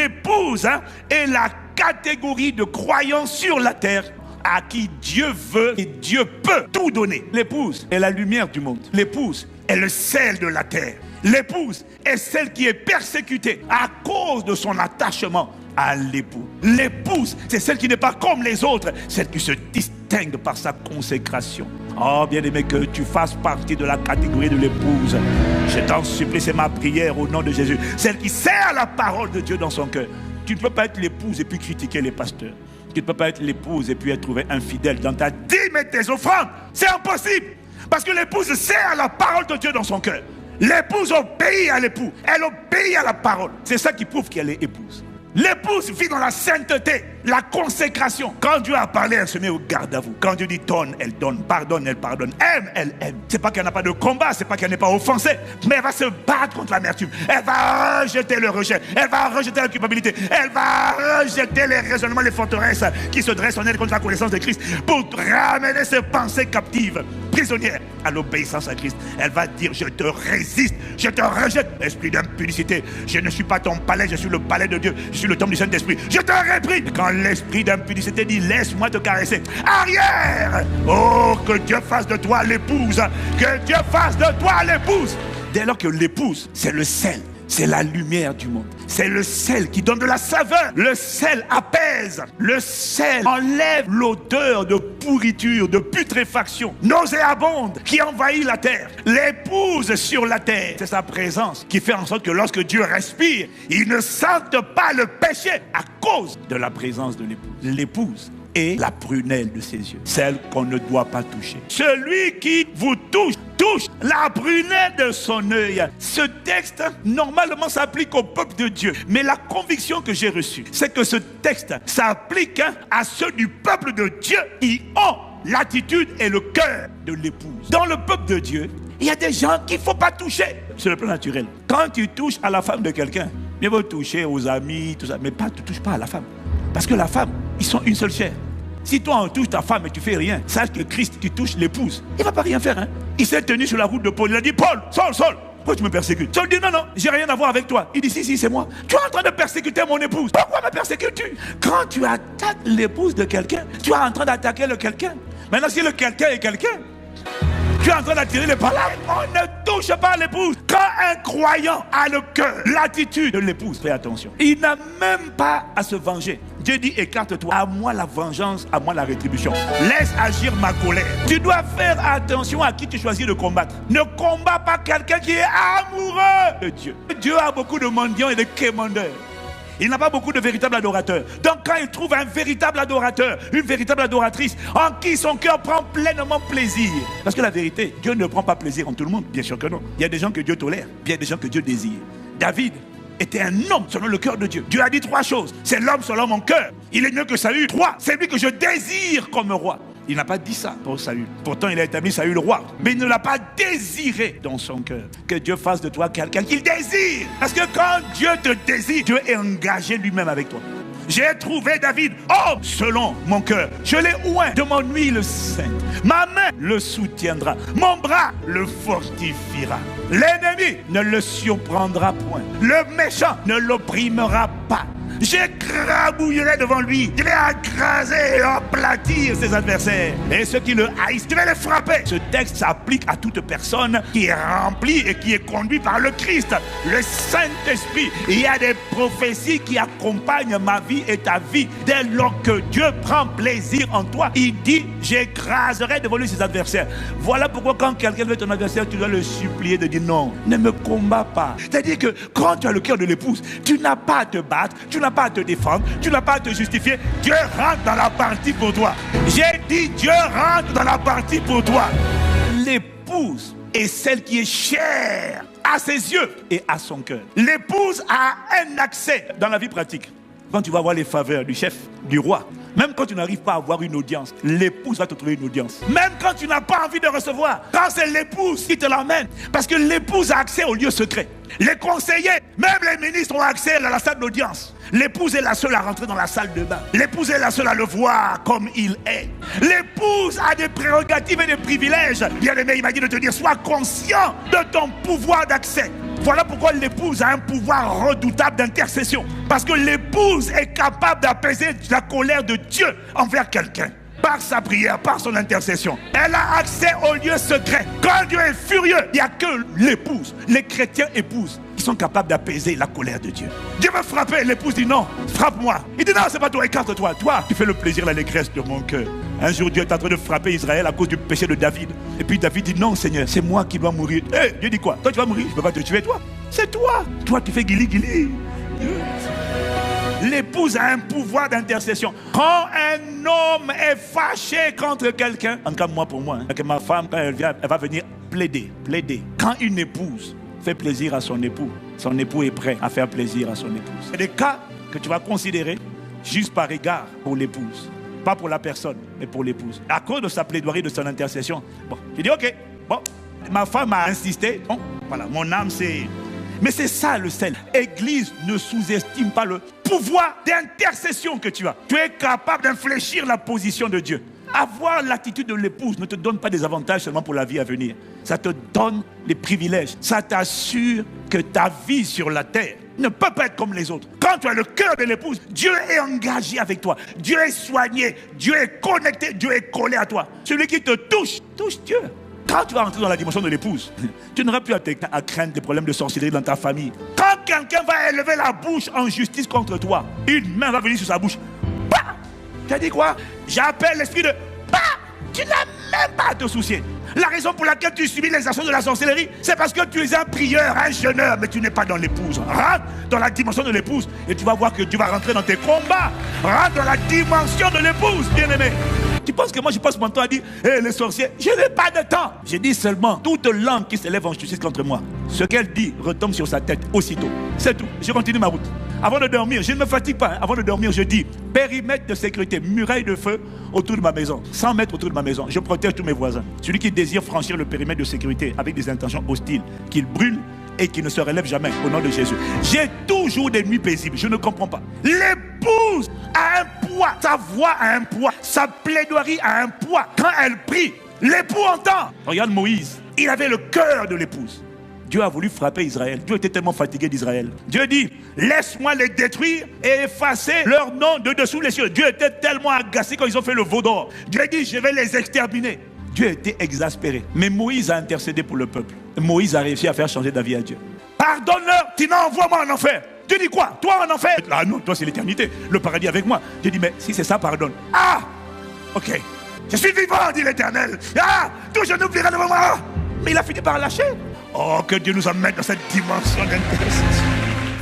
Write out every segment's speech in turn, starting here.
l'épouse est la catégorie de croyants sur la terre à qui Dieu veut et Dieu peut tout donner. L'épouse est la lumière du monde. L'épouse est le sel de la terre. L'épouse est celle qui est persécutée à cause de son attachement à l'époux. L'épouse, c'est celle qui n'est pas comme les autres, celle qui se distingue par sa consécration. Oh, bien-aimé, que tu fasses partie de la catégorie de l'épouse. Je t'en supplie, c'est ma prière au nom de Jésus. Celle qui sert la parole de Dieu dans son cœur. Tu ne peux pas être l'épouse et puis critiquer les pasteurs. Tu ne peux pas être l'épouse et puis être trouvé infidèle dans ta dîme et tes offrandes. C'est impossible. Parce que l'épouse sert la parole de Dieu dans son cœur. L'épouse obéit à l'époux. Elle obéit à la parole. C'est ça qui prouve qu'elle est épouse. L'épouse vit dans la sainteté, la consécration. Quand Dieu a parlé, elle se met au garde à vous. Quand Dieu dit donne, elle donne. Pardonne, elle pardonne. Aime, elle aime. C'est pas qu'elle n'a pas de combat, c'est pas qu'elle n'est pas offensée, mais elle va se battre contre l'amertume. Elle va rejeter le rejet. Elle va rejeter la culpabilité. Elle va rejeter les raisonnements, les forteresses qui se dressent en elle contre la connaissance de Christ pour ramener ses pensées captives, prisonnières à l'obéissance à Christ. Elle va dire, je te résiste, je te rejette. Esprit d'impudicité, je ne suis pas ton palais, je suis le palais de Dieu. Je suis le temple du Saint-Esprit. Je te réprime. Quand l'esprit d'impudicité dit, laisse-moi te caresser. Arrière. Oh, que Dieu fasse de toi l'épouse. Que Dieu fasse de toi l'épouse. Dès lors que l'épouse, c'est le sel. C'est la lumière du monde. C'est le sel qui donne de la saveur. Le sel apaise. Le sel enlève l'odeur de pourriture, de putréfaction nauséabonde qui envahit la terre. L'épouse sur la terre, c'est sa présence qui fait en sorte que lorsque Dieu respire, il ne sente pas le péché à cause de la présence de l'épouse. L'épouse est la prunelle de ses yeux, celle qu'on ne doit pas toucher. Celui qui vous touche la prunelle de son œil. Ce texte, normalement, s'applique au peuple de Dieu. Mais la conviction que j'ai reçue, c'est que ce texte s'applique à ceux du peuple de Dieu qui ont l'attitude et le cœur de l'épouse. Dans le peuple de Dieu, il y a des gens qu'il ne faut pas toucher sur le plan naturel. Quand tu touches à la femme de quelqu'un, mieux vaut toucher aux amis, tout ça, mais tu ne touches pas à la femme. Parce que la femme, ils sont une seule chair. Si toi on touche ta femme et tu fais rien, sache que Christ, tu touches l'épouse. Il ne va pas rien faire. Il s'est tenu sur la route de Paul. Il a dit, Paul, Saul, pourquoi tu me persécutes? Saul dit, non, j'ai rien à voir avec toi. Il dit, si, c'est moi. Tu es en train de persécuter mon épouse. Pourquoi me persécutes-tu? Quand tu attaques l'épouse de quelqu'un, tu es en train d'attaquer le quelqu'un. Maintenant, si le quelqu'un est quelqu'un, tu es en train d'attirer les palabres. On ne touche pas l'épouse. Quand un croyant a le cœur, l'attitude de l'épouse, fais attention. Il n'a même pas à se venger. Dieu dit, écarte-toi. À moi la vengeance, à moi la rétribution. Laisse agir ma colère. Tu dois faire attention à qui tu choisis de combattre. Ne combats pas quelqu'un qui est amoureux de Dieu. Dieu a beaucoup de mendiants et de quémandeurs. Il n'a pas beaucoup de véritables adorateurs. Donc quand il trouve un véritable adorateur, une véritable adoratrice, en qui son cœur prend pleinement plaisir. Parce que la vérité, Dieu ne prend pas plaisir en tout le monde. Bien sûr que non. Il y a des gens que Dieu tolère, il y a des gens que Dieu désire. David était un homme selon le cœur de Dieu. Dieu a dit 3 choses. C'est l'homme selon mon cœur. Il est mieux que Saül. 3, c'est lui que je désire comme roi. Il n'a pas dit ça pour Saül. Pourtant, il a établi Saül roi. Mais il ne l'a pas désiré dans son cœur. Que Dieu fasse de toi quelqu'un qu'il désire. Parce que quand Dieu te désire, Dieu est engagé lui-même avec toi. J'ai trouvé David, homme selon mon cœur. Je l'ai oint de mon huile sainte. Ma main le soutiendra. Mon bras le fortifiera. L'ennemi ne le surprendra point. Le méchant ne l'opprimera pas. J'écrabouillerai devant lui. Je vais écraser et aplatir ses adversaires. Et ceux qui le haïssent, je vais les frapper. Ce texte s'applique à toute personne qui est remplie et qui est conduite par le Christ, le Saint-Esprit. Il y a des prophéties qui accompagnent ma vie et ta vie. Dès lors que Dieu prend plaisir en toi, il dit, j'écraserai devant lui ses adversaires. Voilà pourquoi quand quelqu'un veut ton adversaire, tu dois le supplier de dire non, ne me combats pas. C'est-à-dire que quand tu as le cœur de l'épouse, tu n'as pas à te battre, tu n'as pas à te défendre, tu n'as pas à te justifier. Dieu rentre dans la partie pour toi. J'ai dit, Dieu rentre dans la partie pour toi. L'épouse est celle qui est chère à ses yeux et à son cœur. L'épouse a un accès dans la vie pratique. Quand tu vas voir les faveurs du chef, du roi, même quand tu n'arrives pas à avoir une audience, l'épouse va te trouver une audience. Même quand tu n'as pas envie de recevoir, quand c'est l'épouse qui te l'emmène, parce que l'épouse a accès au lieu secret. Les conseillers, même les ministres ont accès à la salle d'audience. L'épouse est la seule à rentrer dans la salle de bain. L'épouse est la seule à le voir comme il est. L'épouse a des prérogatives et des privilèges. Bien-aimé, il m'a dit de te dire, sois conscient de ton pouvoir d'accès. Voilà pourquoi l'épouse a un pouvoir redoutable d'intercession. Parce que l'épouse est capable d'apaiser la colère de Dieu envers quelqu'un. Par sa prière, par son intercession. Elle a accès au lieu secret. Quand Dieu est furieux, il n'y a que l'épouse, les chrétiens épouses, qui sont capables d'apaiser la colère de Dieu. Dieu veut frapper, l'épouse dit non, frappe-moi. Il dit non, c'est pas toi, écarte-toi. Toi, tu fais le plaisir, l'allégresse de mon cœur. Un jour, Dieu est en train de frapper Israël à cause du péché de David. Et puis David dit non, Seigneur, c'est moi qui dois mourir. Hey, Dieu dit quoi? Toi, tu vas mourir, je ne peux pas te tuer, toi. C'est toi. Toi, tu fais guili. L'épouse a un pouvoir d'intercession. Quand un homme est fâché contre quelqu'un, en tout cas moi pour moi, que ma femme quand elle vient, elle va venir plaider. Quand une épouse fait plaisir à son époux est prêt à faire plaisir à son épouse. C'est des cas que tu vas considérer juste par égard pour l'épouse. Pas pour la personne, mais pour l'épouse. À cause de sa plaidoirie, de son intercession. Bon, j'ai dit ok, bon, ma femme a insisté. Bon, voilà, mon âme c'est... Mais c'est ça le sel. Église, ne sous-estime pas le pouvoir d'intercession que tu as. Tu es capable d'infléchir la position de Dieu. Avoir l'attitude de l'épouse ne te donne pas des avantages seulement pour la vie à venir. Ça te donne des privilèges. Ça t'assure que ta vie sur la terre ne peut pas être comme les autres. Quand tu as le cœur de l'épouse, Dieu est engagé avec toi. Dieu est soigné. Dieu est connecté. Dieu est collé à toi. Celui qui te touche Dieu. Quand tu vas rentrer dans la dimension de l'épouse, tu n'auras plus à craindre des problèmes de sorcellerie dans ta famille. Quand quelqu'un va élever la bouche en justice contre toi, une main va venir sur sa bouche. Bah! Tu as dit quoi? J'appelle l'esprit de... Bah! Tu n'as même pas à te soucier. La raison pour laquelle tu subis les actions de la sorcellerie, c'est parce que tu es un prieur, un jeûneur, mais tu n'es pas dans l'épouse. Rentre dans la dimension de l'épouse et tu vas voir que Dieu va rentrer dans tes combats. Rentre dans la dimension de l'épouse, bien-aimé. Tu penses que moi je passe mon temps à dire hey, les sorciers, je n'ai pas de temps. J'ai dit seulement toute langue qui s'élève en justice contre moi, ce qu'elle dit retombe sur sa tête aussitôt. C'est tout. Je continue ma route. Avant de dormir, je ne me fatigue pas. Avant de dormir, je dis périmètre de sécurité, muraille de feu autour de ma maison, 100 mètres autour de ma maison. Je protège tous mes voisins. Celui qui désire franchir le périmètre de sécurité avec des intentions hostiles, qu'il brûle et qui ne se relève jamais au nom de Jésus. J'ai toujours des nuits paisibles. Je ne comprends pas. L'épouse a un poids. Sa voix a un poids. Sa plaidoirie a un poids. Quand elle prie, l'époux entend. Regarde Moïse. Il avait le cœur de l'épouse. Dieu a voulu frapper Israël. Dieu était tellement fatigué d'Israël. Dieu dit, laisse-moi les détruire et effacer leur nom de dessous les cieux. Dieu était tellement agacé quand ils ont fait le veau d'or. Dieu dit, je vais les exterminer. Dieu était exaspéré. Mais Moïse a intercédé pour le peuple. Moïse a réussi à faire changer d'avis à Dieu. Pardonne-leur, sinon envoie-moi en enfer. Dieu dit quoi? Toi en enfer? Ah non, toi c'est l'éternité. Le paradis avec moi. Dieu dit, mais si c'est ça, pardonne. Ah, ok. Je suis vivant, dit l'Éternel. Ah, tout je n'oublierai devant moi. Mais il a fini par lâcher. Oh, que Dieu nous amène dans cette dimension d'intercession.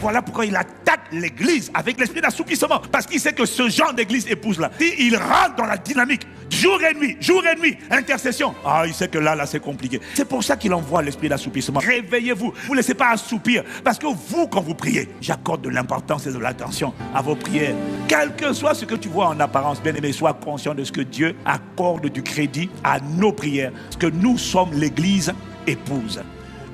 Voilà pourquoi il attaque l'église avec l'esprit d'assoupissement. Parce qu'il sait que ce genre d'église épouse-là, il rentre dans la dynamique. Jour et nuit, intercession. Ah, il sait que là, c'est compliqué. C'est pour ça qu'il envoie l'esprit d'assoupissement. Réveillez-vous. Vous ne laissez pas assoupir. Parce que vous, quand vous priez, j'accorde de l'importance et de l'attention à vos prières. Quel que soit ce que tu vois en apparence, bien aimé, sois conscient de ce que Dieu accorde du crédit à nos prières. Parce que nous sommes l'église épouse.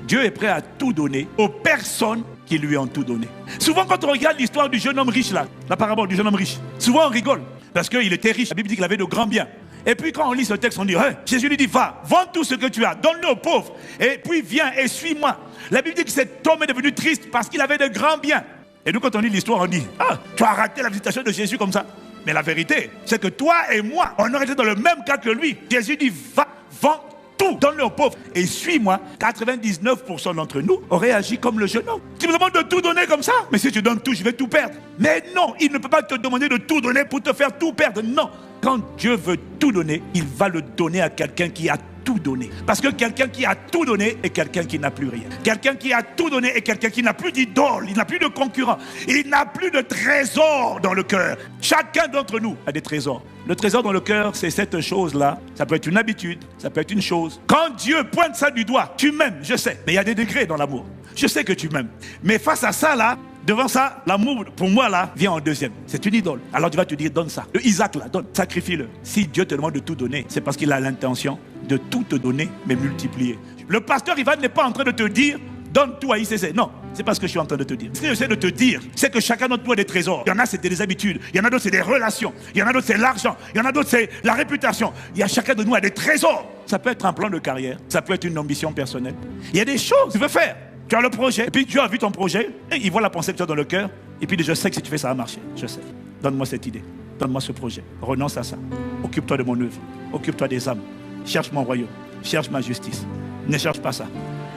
Dieu est prêt à tout donner aux personnes qui lui ont tout donné. Souvent quand on regarde l'histoire du jeune homme riche là, la parabole du jeune homme riche, souvent on rigole parce qu'il était riche. La Bible dit qu'il avait de grands biens. Et puis quand on lit ce texte, on dit hey, Jésus lui dit va, vends tout ce que tu as, donne-le aux pauvres et puis viens et suis-moi. La Bible dit que cet homme est devenu triste parce qu'il avait de grands biens. Et nous quand on lit l'histoire, on dit ah, tu as raté la visitation de Jésus comme ça. Mais la vérité, c'est que toi et moi, on aurait été dans le même cas que lui. Jésus dit va, vends tout, donne-le aux pauvres et suis-moi. 99% d'entre nous auraient agi comme le jeune homme. Tu me demandes de tout donner comme ça? Mais si tu donnes tout, je vais tout perdre. Mais non, il ne peut pas te demander de tout donner pour te faire tout perdre. Non, quand Dieu veut tout donner, il va le donner à quelqu'un qui a tout donné. Parce que quelqu'un qui a tout donné est quelqu'un qui n'a plus rien. Quelqu'un qui a tout donné est quelqu'un qui n'a plus d'idole, il n'a plus de concurrent, il n'a plus de trésor dans le cœur. Chacun d'entre nous a des trésors. Le trésor dans le cœur, c'est cette chose-là. Ça peut être une habitude, ça peut être une chose. Quand Dieu pointe ça du doigt, tu m'aimes, je sais. Mais il y a des degrés dans l'amour. Je sais que tu m'aimes. Mais face à ça, là, devant ça, l'amour, pour moi, là, vient en deuxième. C'est une idole. Alors tu vas te dire, donne ça. Le Isaac, là, donne, sacrifie-le. Si Dieu te demande de tout donner, c'est parce qu'il a l'intention de tout te donner, mais multiplier. Le pasteur Ivan n'est pas en train de te dire, donne tout à ICC. Non, c'est pas ce que je suis en train de te dire. Ce que j'essaie de te dire, c'est que chacun d'entre nous a des trésors. Il y en a, c'est des habitudes. Il y en a d'autres, c'est des relations. Il y en a d'autres, c'est l'argent. Il y en a d'autres, c'est la réputation. Il y a chacun de nous a des trésors. Ça peut être un plan de carrière. Ça peut être une ambition personnelle. Il y a des choses que tu veux faire. Tu as le projet. Et puis Dieu a vu ton projet. Et il voit la pensée que tu as dans le cœur. Et puis il dit, je sais que si tu fais ça va marcher. Je sais. Donne-moi cette idée. Donne-moi ce projet. Renonce à ça. Occupe-toi de mon œuvre. Occupe-toi des âmes. Cherche mon royaume. Cherche ma justice. Ne cherche pas ça.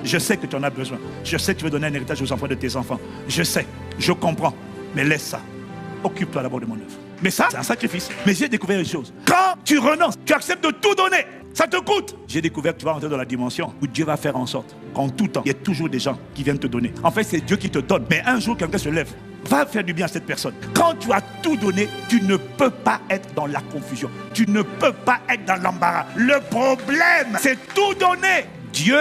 Je sais que tu en as besoin. Je sais que tu veux donner un héritage aux enfants de tes enfants. Je sais. Je comprends. Mais laisse ça. Occupe-toi d'abord de mon œuvre. Mais ça, c'est un sacrifice. Mais j'ai découvert une chose. Quand tu renonces, tu acceptes de tout donner. Ça te coûte. J'ai découvert que tu vas rentrer dans la dimension où Dieu va faire en sorte qu'en tout temps, il y ait toujours des gens qui viennent te donner. En fait, c'est Dieu qui te donne. Mais un jour, quelqu'un se lève. Va faire du bien à cette personne. Quand tu as tout donné, tu ne peux pas être dans la confusion. Tu ne peux pas être dans l'embarras. Le problème, c'est tout donner. Dieu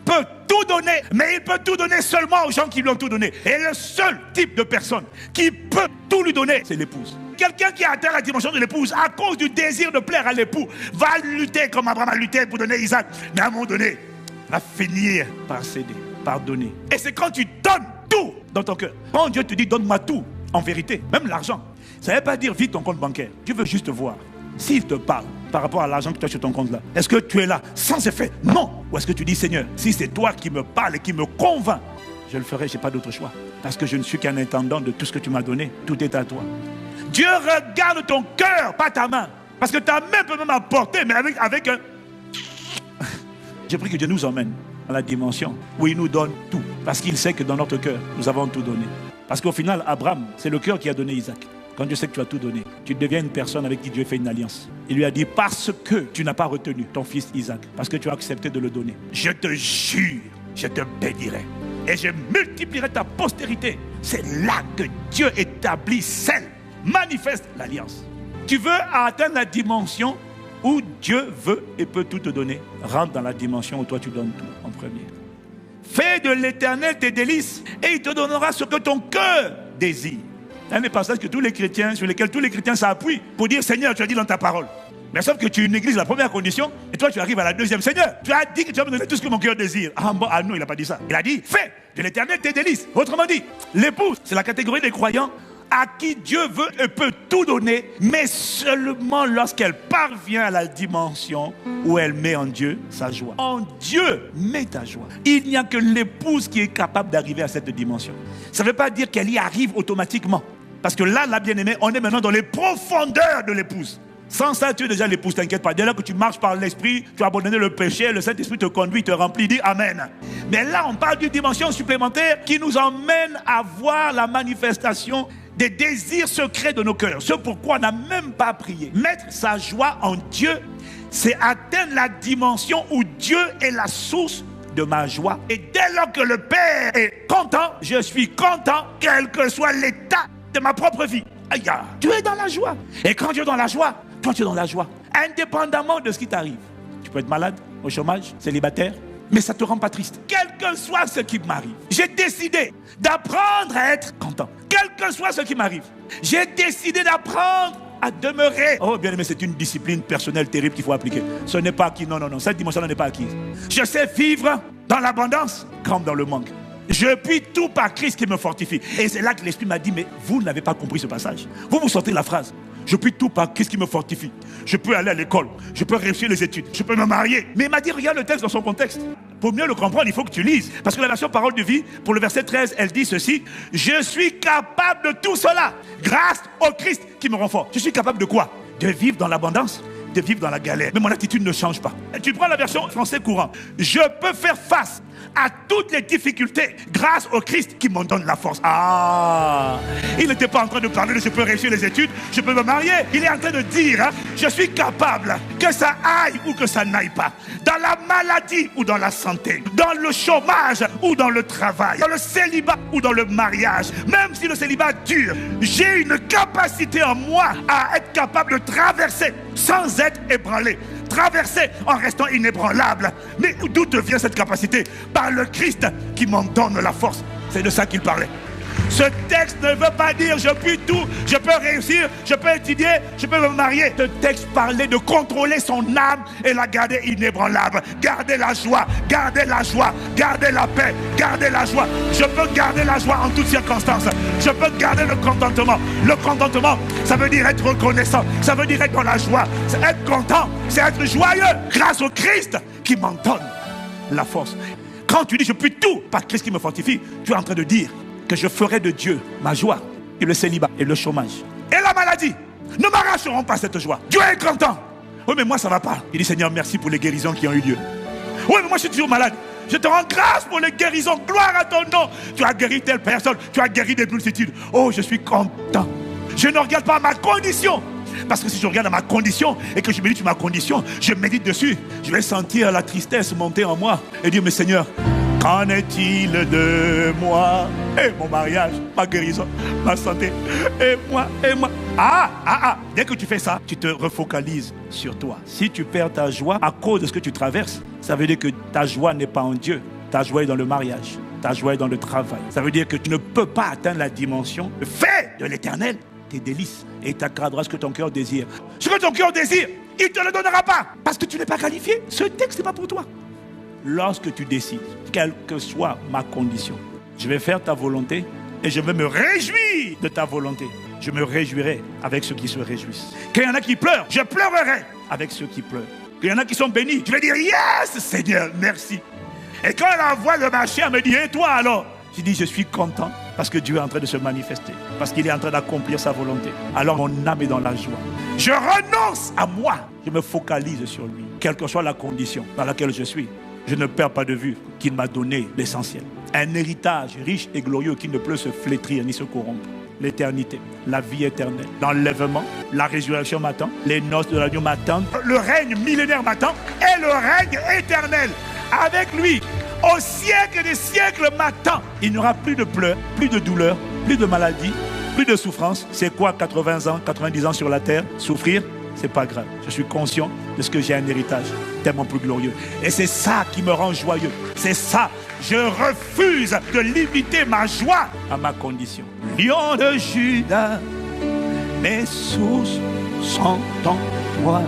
peut tout donner, mais il peut tout donner seulement aux gens qui lui ont tout donné. Et le seul type de personne qui peut tout lui donner, c'est l'épouse. Quelqu'un qui a atteint la dimension de l'épouse à cause du désir de plaire à l'époux va lutter comme Abraham a lutté pour donner Isaac. Mais à un moment donné, va finir par céder, par donner. Et c'est quand tu donnes tout dans ton cœur. Quand Dieu te dit donne-moi tout, en vérité, même l'argent, ça ne veut pas dire vide ton compte bancaire. Dieu veut juste voir s'il te parle par rapport à l'argent que tu as sur ton compte là. Est-ce que tu es là sans effet? Non. Ou est-ce que tu dis Seigneur, si c'est toi qui me parles et qui me convainc, je le ferai, je n'ai pas d'autre choix. Parce que je ne suis qu'un intendant de tout ce que tu m'as donné. Tout est à toi. Dieu regarde ton cœur, pas ta main. Parce que ta main peut même apporter, mais avec un... J'ai pris que Dieu nous emmène à la dimension où il nous donne tout. Parce qu'il sait que dans notre cœur, nous avons tout donné. Parce qu'au final, Abraham, c'est le cœur qui a donné Isaac. Quand Dieu sait que tu as tout donné, tu deviens une personne avec qui Dieu fait une alliance. Il lui a dit, parce que tu n'as pas retenu ton fils Isaac, parce que tu as accepté de le donner, je te jure, je te bénirai. Et je multiplierai ta postérité. C'est là que Dieu établit celle, manifeste l'alliance. Tu veux atteindre la dimension où Dieu veut et peut tout te donner. Rentre dans la dimension où toi tu donnes tout en premier. Fais de l'Éternel tes délices et il te donnera ce que ton cœur désire. C'est un des passages que tous les chrétiens, sur lesquels tous les chrétiens s'appuient pour dire Seigneur, tu as dit dans ta parole. Mais sauf que tu négliges la première condition et toi tu arrives à la deuxième. Seigneur, tu as dit que tu vas me donner tout ce que mon cœur désire. Ah non, il n'a pas dit ça. Il a dit fais de l'Éternel tes délices. Autrement dit, l'épouse, c'est la catégorie des croyants à qui Dieu veut et peut tout donner, mais seulement lorsqu'elle parvient à la dimension où elle met en Dieu sa joie. En Dieu, met ta joie. Il n'y a que l'épouse qui est capable d'arriver à cette dimension. Ça ne veut pas dire qu'elle y arrive automatiquement. Parce que là, la bien-aimée, on est maintenant dans les profondeurs de l'épouse. Sans ça, tu es déjà l'épouse, t'inquiète pas. Dès là que tu marches par l'esprit, tu as abandonné le péché, le Saint-Esprit te conduit, te remplit, dis Amen. Mais là, on parle d'une dimension supplémentaire qui nous emmène à voir la manifestation des désirs secrets de nos cœurs. Ce pourquoi on n'a même pas prié. Mettre sa joie en Dieu, c'est atteindre la dimension où Dieu est la source de ma joie. Et dès lors que le Père est content, je suis content, quel que soit l'état de ma propre vie. Aïe, tu es dans la joie. Et quand tu es dans la joie, toi tu es dans la joie. Indépendamment de ce qui t'arrive. Tu peux être malade, au chômage, célibataire, mais ça ne te rend pas triste. Quel que soit ce qui m'arrive, j'ai décidé d'apprendre à être content. Quel que soit ce qui m'arrive, j'ai décidé d'apprendre à demeurer. Oh bien aimé, c'est une discipline personnelle terrible qu'il faut appliquer. Ce n'est pas acquis, non, cette dimension n'est pas acquise. Je sais vivre dans l'abondance comme dans le manque. Je puis tout par Christ qui me fortifie. Et c'est là que l'Esprit m'a dit, mais vous n'avez pas compris ce passage. Vous sortez la phrase. Je puis tout par Christ qui me fortifie. Je peux aller à l'école, je peux réussir les études, je peux me marier. Mais il m'a dit, regarde le texte dans son contexte. Pour mieux le comprendre, il faut que tu lises. Parce que la version Parole de vie, pour le verset 13, elle dit ceci. Je suis capable de tout cela grâce au Christ qui me rend fort. Je suis capable de quoi? De vivre dans l'abondance, de vivre dans la galère. Mais mon attitude ne change pas. Et tu prends la version français courant. Je peux faire face à toutes les difficultés grâce au Christ qui m'en donne la force. Il n'était pas en train de parler de je peux réussir les études, je peux me marier. Il est en train de dire, je suis capable, que ça aille ou que ça n'aille pas, dans la maladie ou dans la santé, dans le chômage ou dans le travail, dans le célibat ou dans le mariage. Même si le célibat dure, j'ai une capacité en moi à être capable de traverser sans être ébranlé. Traverser en restant inébranlable. Mais d'où te vient cette capacité? Par le Christ qui m'en donne la force. C'est de ça qu'il parlait. Ce texte ne veut pas dire je puis tout, je peux réussir, je peux étudier, je peux me marier. Ce texte parlait de contrôler son âme et la garder inébranlable. Garder la joie, garder la joie, garder la paix, garder la joie. Je peux garder la joie en toutes circonstances. Je peux garder le contentement. Le contentement, ça veut dire être reconnaissant. Ça veut dire être dans la joie. C'est être content, c'est être joyeux grâce au Christ qui m'en donne la force. Quand tu dis je puis tout par Christ qui me fortifie, tu es en train de dire que je ferai de Dieu ma joie et le célibat et le chômage et la maladie ne m'arracheront pas cette joie. Dieu est content. Oui, mais moi ça ne va pas. Il dit Seigneur, merci pour les guérisons qui ont eu lieu. Oui, mais moi je suis toujours malade. Je te rends grâce pour les guérisons. Gloire à ton nom. Tu as guéri telle personne. Tu as guéri des multitudes. Oh, je suis content. Je ne regarde pas ma condition. Parce que si je regarde ma condition et que je médite sur ma condition, je médite dessus, je vais sentir la tristesse monter en moi et dire, mais Seigneur, qu'en est-il de moi? Et mon mariage, ma guérison, ma santé, et moi. Dès que tu fais ça, tu te refocalises sur toi. Si tu perds ta joie à cause de ce que tu traverses, ça veut dire que ta joie n'est pas en Dieu. Ta joie est dans le mariage. Ta joie est dans le travail. Ça veut dire que tu ne peux pas atteindre la dimension de fait de l'éternel. Tes délices et t'accorderas ce que ton cœur désire. Ce que ton cœur désire, il ne te le donnera pas. Parce que tu n'es pas qualifié. Ce texte n'est pas pour toi. Lorsque tu décides, quelle que soit ma condition, je vais faire ta volonté et je vais me réjouir de ta volonté. Je me réjouirai avec ceux qui se réjouissent. Qu'il y en a qui pleurent, je pleurerai avec ceux qui pleurent. Qu'il y en a qui sont bénis, je vais dire yes Seigneur, merci. Et quand elle envoie le marché, elle me dit et toi alors? Je dis je suis content parce que Dieu est en train de se manifester, parce qu'il est en train d'accomplir sa volonté. Alors mon âme est dans la joie. Je renonce à moi, je me focalise sur lui. Quelle que soit la condition dans laquelle je suis, je ne perds pas de vue qu'il m'a donné l'essentiel. Un héritage riche et glorieux qui ne peut se flétrir ni se corrompre. L'éternité, la vie éternelle, l'enlèvement, la résurrection m'attend, les noces de l'agneau m'attendent, le règne millénaire m'attend et le règne éternel avec lui. Au siècle des siècles m'attend. Il n'y aura plus de pleurs, plus de douleurs, plus de maladies, plus de souffrance. C'est quoi 80 ans, 90 ans sur la terre? Souffrir, c'est pas grave. Je suis conscient de ce que j'ai un héritage tellement plus glorieux. Et c'est ça qui me rend joyeux. C'est ça. Je refuse de limiter ma joie à ma condition. Lion de Juda, mes sources sont en toi.